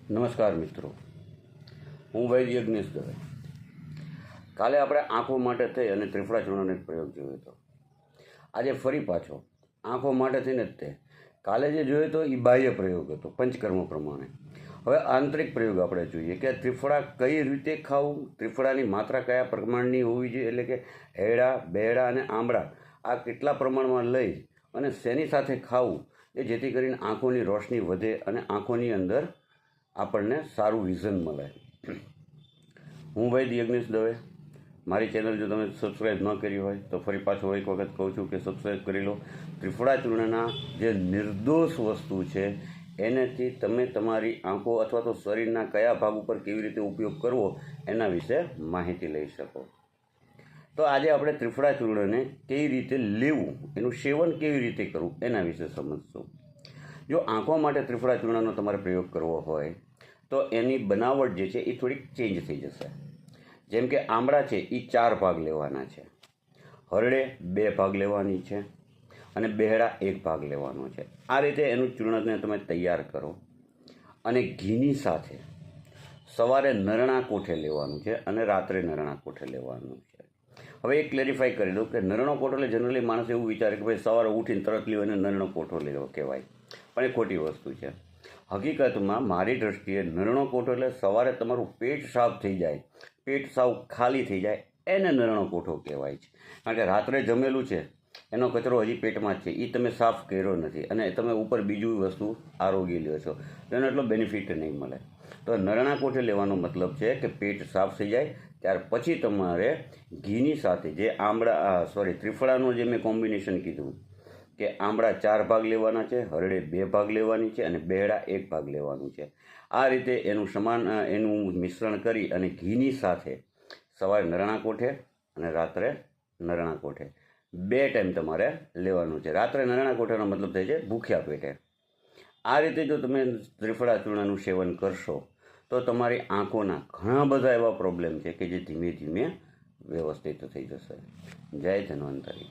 નમસ્કાર મિત્રો, હું વૈદ્ય યજ્ઞેશ દવે. કાલે આપણે આંખો માટે થઈ અને ત્રિફળા ચૂર્ણનો એક પ્રયોગ જોયો હતો. આજે ફરી પાછો આંખો માટે થઈને જ તે કાલે જે જોયો હતો એ બાહ્ય પ્રયોગ હતો પંચકર્મ પ્રમાણે. હવે આંતરિક પ્રયોગ આપણે જોઈએ કે ત્રિફળા કઈ રીતે ખાવું, ત્રિફળાની માત્રા કયા પ્રમાણની હોવી જોઈએ, એટલે કે હેડા, બેડા અને આંબળા આ કેટલા પ્રમાણમાં લઈ અને શેની સાથે ખાવું એ જેથી કરીને આંખોની રોશની વધે અને આંખોની અંદર આપણને સારું વિઝન મળે. હું વૈદ્ય યજ્ઞેશ દવે. મારી ચેનલ જો તમે સબસ્ક્રાઈબ ન કરી હોય તો ફરી પાછો એક વખત કહું છું કે સબસ્ક્રાઈબ કરી લો. ત્રિફળા ચૂર્ણના જે નિર્દોષ વસ્તુ છે એનાથી તમે તમારી આંખો અથવા તો શરીરના કયા ભાગ ઉપર કેવી રીતે ઉપયોગ કરવો એના વિશે માહિતી લઈ શકો. તો આજે આપણે ત્રિફળા ચૂર્ણને કેવી રીતે લેવું, એનું સેવન કેવી રીતે કરવું એના વિશે સમજશું. જો આંખો માટે ત્રિફળા ચૂર્ણનો તમારે પ્રયોગ કરવો હોય તો એની બનાવટ જે છે એ થોડીક ચેન્જ થઈ જશે. જેમ કે આંબળા છે એ 4 ભાગ લેવાના છે, હરડે 2 ભાગ લેવાની છે અને બેહડા 1 ભાગ લેવાનો છે. આ રીતે એનું ચૂર્ણને તમે તૈયાર કરો અને ઘીની સાથે સવારે નરણા કોઠે લેવાનું છે અને રાત્રે નરણા કોઠે લેવાનું છે. હવે એક ક્લેરિફાઈ કરી દઉં કે નરણો કોઠો એટલે જનરલી માણસ એવું વિચારે કે ભાઈ સવારે ઉઠીને તરત લેવો અને નરણો કોઠો લેવો કહેવાય, પણ એ ખોટી વસ્તુ છે. હકીકતમાં મારી દૃષ્ટિએ નરણો કોઠો એટલે સવારે તમારું પેટ સાફ થઈ જાય, પેટ સાવ ખાલી થઈ જાય એને નરણો કોઠો કહેવાય છે. કારણ કે રાત્રે જમેલું છે એનો કચરો હજી પેટમાં જ છે, એ તમે સાફ કર્યો નથી અને તમે ઉપર બીજું વસ્તુ આરોગી લ્યો છો તો એનો એટલો બેનિફિટ નહીં મળે. તો નરણા કોઠે લેવાનો મતલબ છે કે પેટ સાફ થઈ જાય ત્યાર પછી તમારે ઘીની સાથે જે ત્રિફળાનું જે મેં કોમ્બિનેશન કીધું કે આંબળા 4 ભાગ લેવાના છે, હરડે 2 ભાગ લેવાની છે અને બેહડા 1 ભાગ લેવાનું છે. આ રીતે એનું મિશ્રણ કરી અને ઘીની સાથે સવારે નરણા કોઠે અને રાત્રે નરણા કોઠે 2 ટાઈમ તમારે લેવાનું છે. રાત્રે નરણા કોઠેનો મતલબ થાય છે ભૂખ્યા પેટે. આ રીતે જો તમે ત્રિફળા ચૂર્ણનું સેવન કરશો તો તમારી આંખોના ઘણા બધા એવા પ્રોબ્લેમ છે કે જે ધીમે ધીમે વ્યવસ્થિત થઈ જશે. જય ધન્વંતરી.